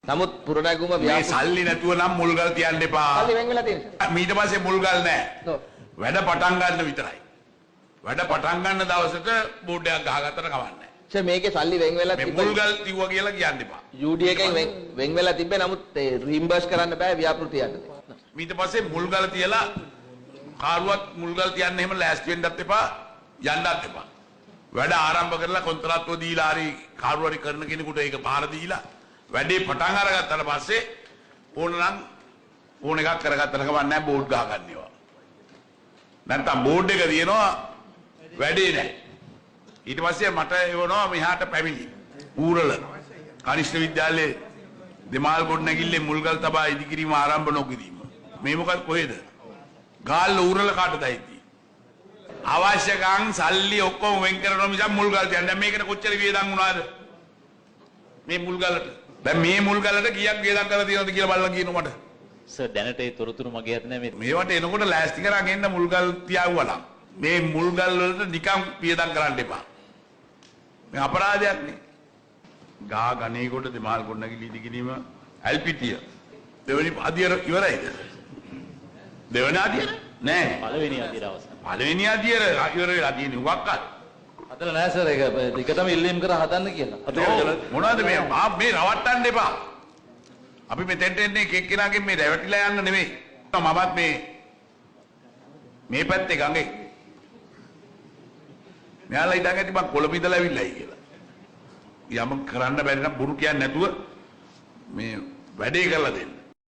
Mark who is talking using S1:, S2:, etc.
S1: නමුත් පුරනැගුම
S2: මේ සල්ලි නැතුව නම් මුල්ගල් තියන්න එපා.
S1: සල්ලි වෙන් වෙලා තියෙනවා.
S2: ඊට පස්සේ මුල්ගල් නැහැ.
S1: ඔව්.
S2: වැඩ පටන් ගන්න විතරයි. වැඩ පටන් ගන්න දවසට බෝඩ් එකක් ගහගත්තට කවන්නේ නැහැ.
S1: මේකේ සල්ලි වෙන් වෙලා
S2: මේ මුල්ගල් තියුවා කියලා කියන්න එපා.
S1: UD එකෙන් වෙන් වෙලා තිබ්බේ නමුත් ඒ රීම්බර්ස් කරන්න බෑ ව්‍යාපෘතියට.
S2: ඊට පස්සේ මුල්ගල් තියලා කාරුවත් මුල්ගල් තියන්න එහෙම ලෑස්ති වෙන්නත් එපා යන්නත් එපා. වැඩ ආරම්භ කරලා කොන්ත්‍රාත්තුව දීලා හරි කාරුවරි කරන කෙනෙකුට ඒක පාර දීලා වැඩේ පටන් අරගත්තාට පස්සේ ඕනනම් ඕන එකක් කරගත්තට කවන්නේ නැහැ බෝඩ් ගහ ගන්නවා. නැත්නම් බෝඩ් එක දිනනවා වැඩේ නැහැ. ඊට පස්සේ මට එවනවා මෙහාට පැමිණි. ඌරල කනිෂ්ඨ විද්‍යාලයේ දෙමාල් ගොඩ නැගිල්ලේ මුල්ගල් තබා ඉදිකිරීම ආරම්භ නොකිරීම. මේ මොකද කොහෙද? ගාල්ල ඌරල කාටද ඇයිති? අවශ්‍ය ගාන් සල්ලි ඔක්කොම වෙන් කරනවා මිසක් මුල්ගල් තියන්න. දැන් මේකට කොච්චර වියදම් වුණාද? මේ මුල්ගලට. දැන් මේ මුල්ගලට කීයක් වියදම් කරලා තියෙනවද කියලා බලලා කියනවා මට.
S3: සර් දැනට ඒ තොරතුරු මගේ අත නැහැ.
S2: මේවට එනකොට ලෑස්ති කරන් එන්න මුල්ගල් තියාවුවා නම්. මේ මුල්ගල් වලට නිකම් වියදම් කරන්න එපා. මේ අපරාධයක් නේ. ගා ගණේකොට දෙමාල් ගොඩනැගිලි ඉදිකිරීම ඇල්පිටිය. දෙවෙනි අදියර ඉවරයිද? දෙවෙනි අදියර? නෑ.
S3: පළවෙනි අදියර අවසන්.
S2: පළවෙනි අදියර ඉවර වෙලා තියෙන උගක්කත්.
S4: හදලා නැහැ සර් ඒක දිගටම ඉල්ලීම් කර හදන්න කියලා.
S2: මොනවද මේ මේ රවට්ටන්න එපා. අපි මෙතෙන්ට එන්නේ එක්කෙනාගෙන් මේ රැවටිලා යන්න නෙමෙයි. මමත් මේ පැත්තේ ගඟේ. මෙයාලා ඉඳන් ඇති මම කොළඹ ඉඳලා ඇවිල්ලායි කියලා. යම කරන්න බැරි නම් බුරු කියන්නේ නැතුව මේ වැඩේ කරලා දෙන්න.